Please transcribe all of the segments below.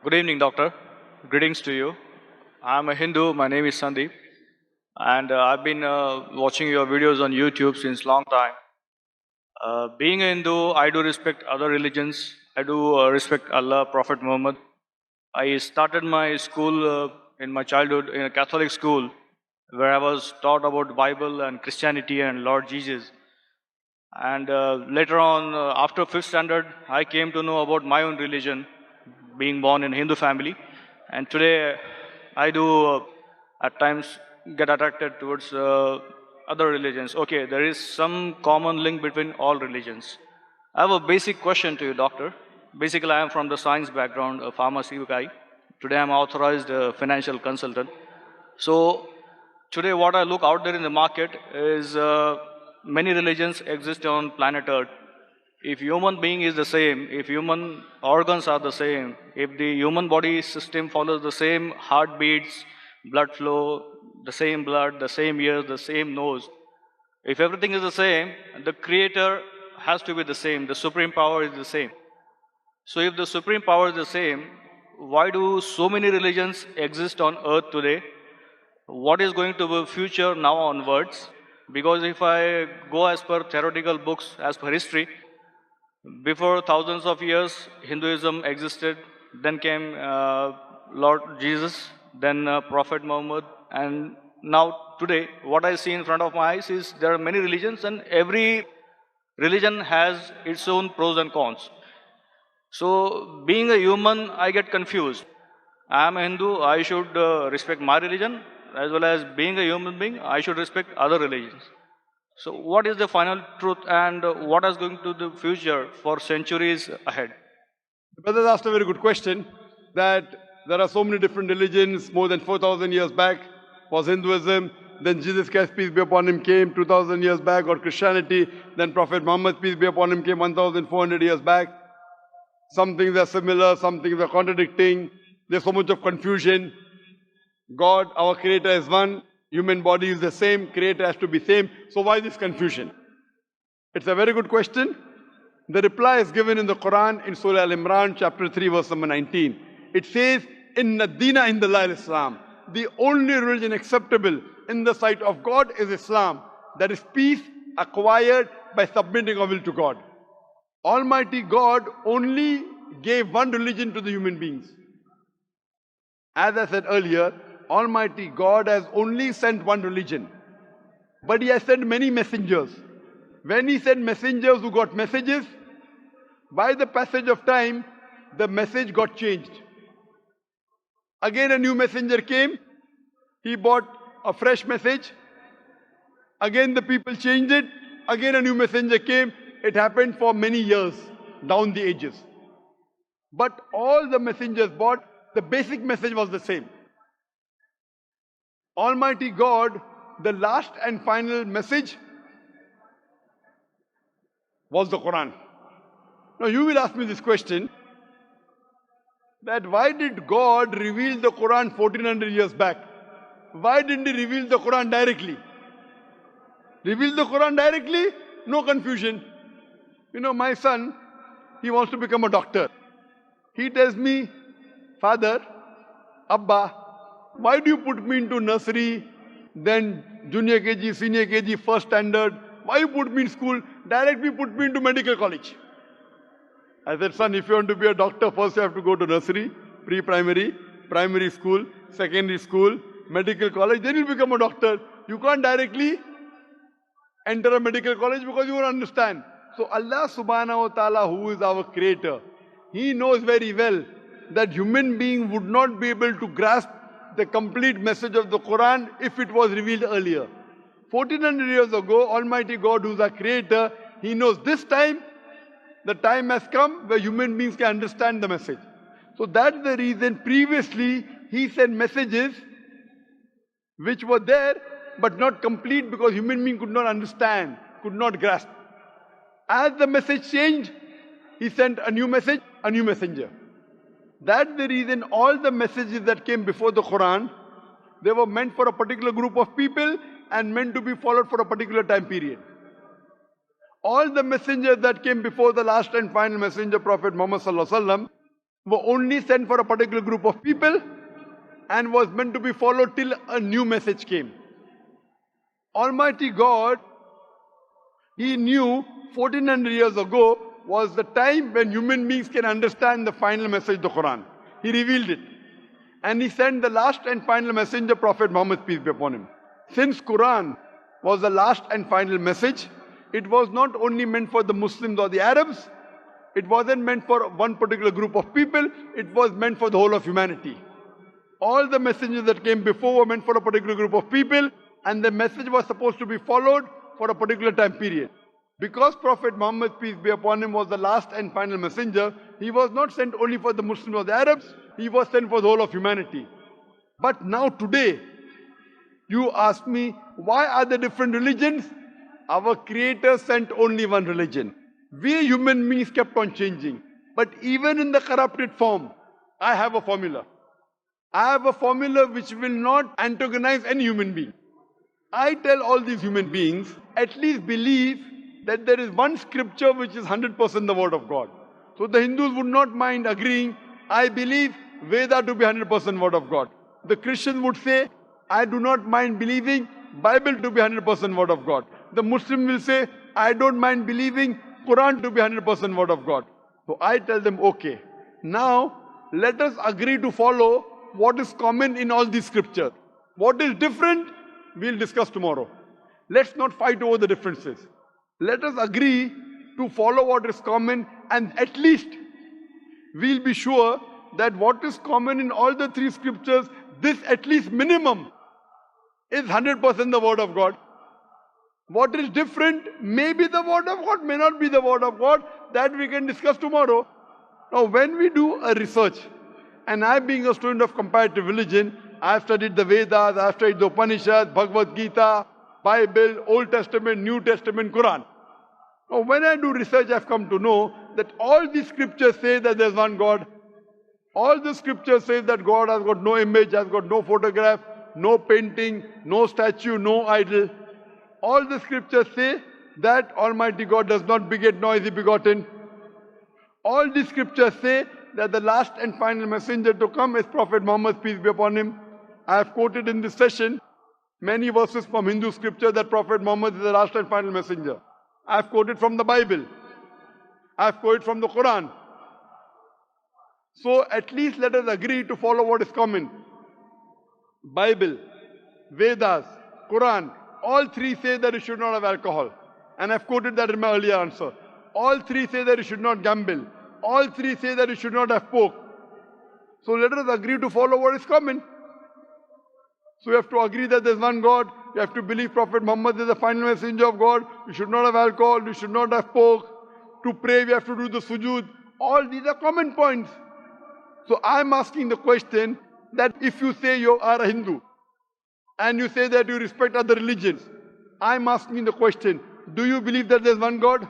Good evening, doctor. Greetings to you. I'm a Hindu. My name is Sandeep, and I've been watching your videos on YouTube since long time. Being a Hindu, I do respect other religions. I do respect Allah, Prophet Muhammad. I started my school in my childhood in a Catholic school, where I was taught about Bible and Christianity and Lord Jesus. And later on, after fifth standard, I came to know about my own religion, being born in Hindu family. And today, I do at times get attracted towards other religions. Okay, there is some common link between all religions. I have a basic question to you, doctor. Basically, I am from the science background, a pharmacy guy. Today, I'm authorized financial consultant. So today, what I look out there in the market is many religions exist on planet Earth. If human being is the same, if human organs are the same, if the human body system follows the same heartbeats, blood flow, the same blood, the same ears, the same nose, if everything is the same, the creator has to be the same, the supreme power is the same. So if the supreme power is the same, why do so many religions exist on earth today? What is going to be future now onwards? Because if I go as per theoretical books, as per history, before thousands of years, Hinduism existed. Then came Lord Jesus, then Prophet Muhammad, and now today, what I see in front of my eyes is there are many religions, and every religion has its own pros and cons. So, being a human, I get confused. I am a Hindu, I should respect my religion, as well as being a human being, I should respect other religions. So, what is the final truth, and what is going to the future for centuries ahead? The brother asked a very good question that there are so many different religions. More than 4,000 years back was Hinduism. Then Jesus Christ, peace be upon him, came 2,000 years back, or Christianity. Then Prophet Muhammad, peace be upon him, came 1,400 years back. Some things are similar, some things are contradicting. There's so much of confusion. God, our creator, is one. Human body is the same. Creator has to be same. So why this confusion? It's a very good question. The reply is given in the Quran in Surah Al-Imran, chapter 3, verse number 19. It says, Inna Dina in the Islam. The only religion acceptable in the sight of God is Islam. That is peace acquired by submitting our will to God. Almighty God only gave one religion to the human beings. As I said earlier, Almighty God has only sent one religion. But He has sent many messengers. When He sent messengers who got messages, by the passage of time, the message got changed. Again a new messenger came, he brought a fresh message. Again the people changed it, again a new messenger came. It happened for many years, down the ages. But all the messengers brought, the basic message was the same. Almighty God, the last and final message was the Quran. Now you will ask me this question, that why did God reveal the Quran 1400 years back? Why didn't He reveal the Quran directly? Reveal the Quran directly? No confusion. You know, my son, he wants to become a doctor. He tells me, Father, Abba, why do you put me into nursery, then junior KG, senior KG, first standard? Why you put me in school? Directly put me into medical college. I said, son, if you want to be a doctor, first you have to go to nursery, pre-primary, primary school, secondary school, medical college, then you'll become a doctor. You can't directly enter a medical college because you won't understand. So Allah subhanahu wa ta'ala, who is our creator, He knows very well that human being would not be able to grasp the complete message of the Quran if it was revealed earlier. 1400 years ago, Almighty God, who is our creator, He knows this time, the time has come where human beings can understand the message. So that's the reason previously He sent messages which were there but not complete because human being could not understand, could not grasp. As the message changed, He sent a new message, a new messenger. That's the reason all the messages that came before the Quran, they were meant for a particular group of people and meant to be followed for a particular time period. All the messengers that came before the last and final messenger, Prophet Muhammad Sallallahu Alaihi Wasallam, were only sent for a particular group of people and was meant to be followed till a new message came. Almighty God, He knew 1400 years ago was the time when human beings can understand the final message of the Quran. He revealed it. And He sent the last and final messenger, Prophet Muhammad, peace be upon him. Since Quran was the last and final message, it was not only meant for the Muslims or the Arabs, it wasn't meant for one particular group of people, it was meant for the whole of humanity. All the messengers that came before were meant for a particular group of people, and the message was supposed to be followed for a particular time period. Because Prophet Muhammad, peace be upon him, was the last and final messenger, he was not sent only for the Muslims or the Arabs, he was sent for the whole of humanity. But now today, you ask me, why are there different religions? Our Creator sent only one religion. We human beings kept on changing. But even in the corrupted form, I have a formula. I have a formula which will not antagonize any human being. I tell all these human beings, at least believe that there is one scripture which is 100% the word of God. So the Hindus would not mind agreeing, I believe Veda to be 100% word of God. The Christians would say, I do not mind believing Bible to be 100% word of God. The Muslim will say, I don't mind believing Quran to be 100% word of God. So I tell them, okay, now let us agree to follow what is common in all these scriptures. What is different, we'll discuss tomorrow. Let's not fight over the differences. Let us agree to follow what is common, and at least we'll be sure that what is common in all the three scriptures, this at least minimum is 100% the word of God. What is different may be the word of God, may not be the word of God. That we can discuss tomorrow. Now when we do a research, and I being a student of comparative religion, I have studied the Vedas, I have studied the Upanishads, Bhagavad Gita, Bible, Old Testament, New Testament, Quran. Now when I do research, I have come to know that all these scriptures say that there is one God. All the scriptures say that God has got no image, has got no photograph, no painting, no statue, no idol. All the scriptures say that Almighty God does not beget nor is He begotten. All the scriptures say that the last and final messenger to come is Prophet Muhammad, peace be upon him. I have quoted in this session many verses from Hindu scripture that Prophet Muhammad is the last and final messenger. I have quoted from the Bible. I have quoted from the Quran. So at least let us agree to follow what is common. Bible, Vedas, Quran, all three say that you should not have alcohol. And I've quoted that in my earlier answer. All three say that you should not gamble. All three say that you should not have pork. So let us agree to follow what is common. So you have to agree that there is one God. You have to believe Prophet Muhammad is the final messenger of God. You should not have alcohol. You should not have pork. To pray, we have to do the sujood. All these are common points. So I'm asking the question that if you say you are a Hindu and you say that you respect other religions, I'm asking the question, do you believe that there's one God?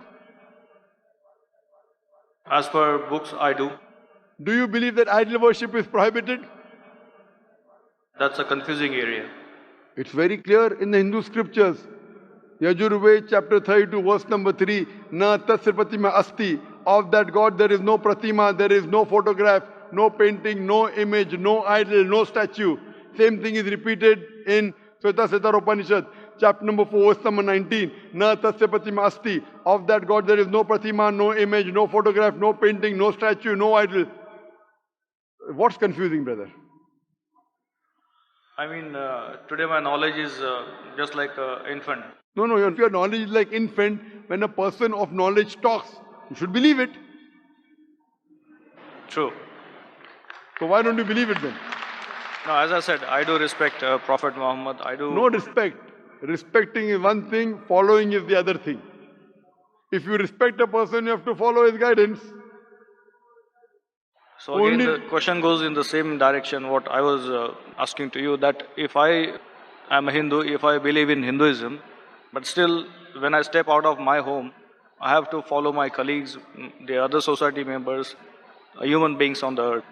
As per books, I do. Do you believe that idol worship is prohibited? That's a confusing area. It's very clear in the Hindu scriptures. Yajurved chapter 32 verse number 3. Na tasya pratima asti. Of that God there is no pratima, there is no photograph, no painting, no image, no idol, no statue. Same thing is repeated in Shveta Upanishad, chapter number 4, verse number 19. Na tasya pratima asti. Of that God there is no pratima, no image, no photograph, no painting, no statue, no idol. What's confusing, brother? I mean, today my knowledge is just like an infant. No, if your knowledge is like infant, when a person of knowledge talks, you should believe it. True. So why don't you believe it then? No, as I said, I do respect Prophet Muhammad. I do. No respect. Respecting is one thing, following is the other thing. If you respect a person, you have to follow his guidance. So again, the question goes in the same direction what I was asking to you, that if I am a Hindu, if I believe in Hinduism, but still when I step out of my home, I have to follow my colleagues, the other society members, human beings on the earth.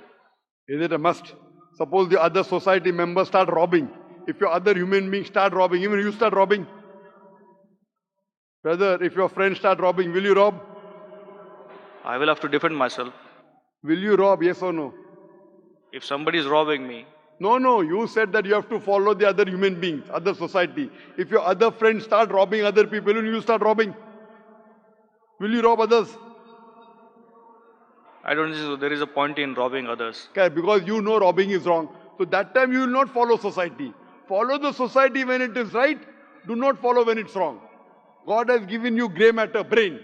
Is it a must? Suppose the other society members start robbing. If your other human beings start robbing, even you start robbing. Brother, if your friends start robbing, will you rob? I will have to defend myself. Will you rob, yes or no? If somebody is robbing me, No, you said that you have to follow the other human beings, other society. If your other friends start robbing other people, will you start robbing? Will you rob others? I don't think so there is a point in robbing others. Okay, because you know robbing is wrong. So that time you will not follow society. Follow the society when it is right. Do not follow when it's wrong. God has given you grey matter, brain.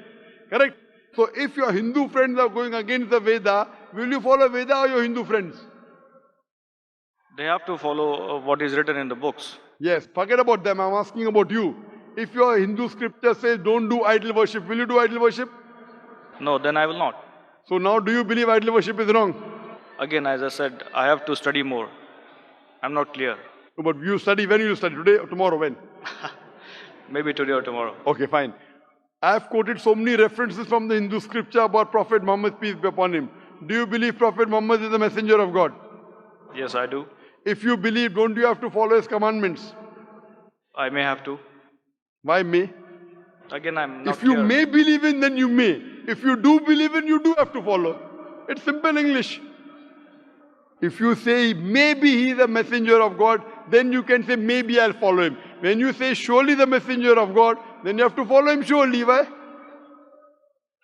Correct? So if your Hindu friends are going against the Veda, will you follow Veda or your Hindu friends? They have to follow what is written in the books. Yes, forget about them. I'm asking about you. If your Hindu scripture says don't do idol worship, will you do idol worship? No, then I will not. So now do you believe idol worship is wrong? Again, as I said, I have to study more. I'm not clear. But you study, when will you study? Today or tomorrow? When? Maybe today or tomorrow. Okay, fine. I have quoted so many references from the Hindu scripture about Prophet Muhammad, peace be upon him. Do you believe Prophet Muhammad is the messenger of God? Yes, I do. If you believe, don't you have to follow his commandments? I may have to. Why may? Again, I'm not If you clear. may believe in, then you may. If you do believe in, you do have to follow. It's simple English. If you say maybe he is a messenger of God, then you can say maybe I'll follow him. When you say surely the messenger of God, then you have to follow him surely. Why?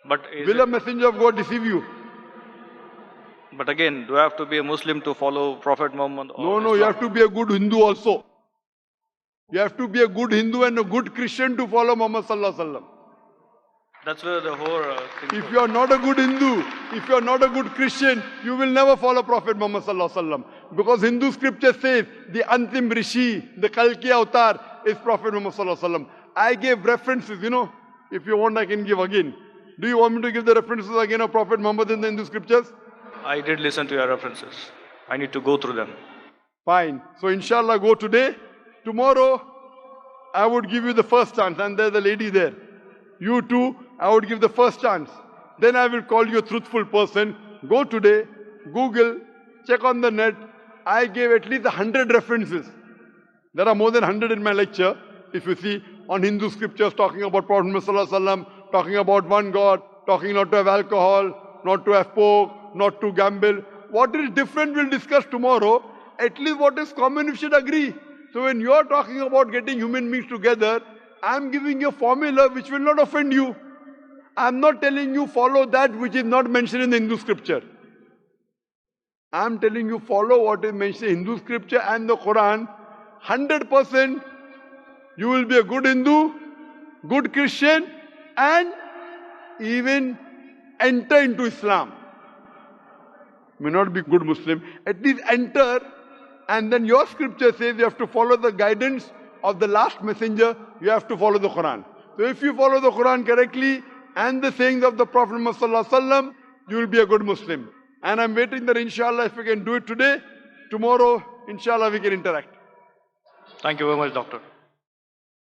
But, is Will a it, messenger of God deceive you? but again, do I have to be a Muslim to follow Prophet Muhammad? Or No, you Islam? have to be a good Hindu also. You have to be a good Hindu and a good Christian to follow Muhammad Sallallahu Alaihi Wasallam. That's where the whole thing If goes. you are not a good Hindu, if you are not a good Christian, you will never follow Prophet Muhammad Sallallahu Alaihi Wasallam. Because Hindu scripture says the Antim Rishi, the Kalki Avatar is Prophet Muhammad Sallallahu Alaihi Wasallam. I gave references, If you want, I can give again. Do you want me to give the references again of Prophet Muhammad in the Hindu scriptures? I did listen to your references. I need to go through them. Fine. So inshallah go today. Tomorrow, I would give you the first chance. And there's a lady there. You too, I would give the first chance. Then I will call you a truthful person. Go today, Google, check on the net. I gave at least 100 references. There are more than 100 in my lecture. If you see, on Hindu scriptures talking about Prophet Muhammad Sallallahu Alaihi Wasallam, talking about one God, talking not to have alcohol, not to have pork, not to gamble. What is different we'll discuss tomorrow. At least what is common we should agree. So when you are talking about getting human beings together, I am giving you a formula which will not offend you. I am not telling you follow that which is not mentioned in the Hindu scripture. I am telling you follow what is mentioned in Hindu scripture and the Quran. 100% you will be a good Hindu, good Christian, and even enter into Islam. May not be good Muslim, at least enter, and then your scripture says you have to follow the guidance of the last messenger, you have to follow the Quran. So if you follow the Quran correctly and the sayings of the Prophet Muhammad Sallallahu Alaihi Wasallam, you will be a good Muslim. And I'm waiting that inshallah if we can do it today, tomorrow inshallah we can interact. Thank you very much, doctor.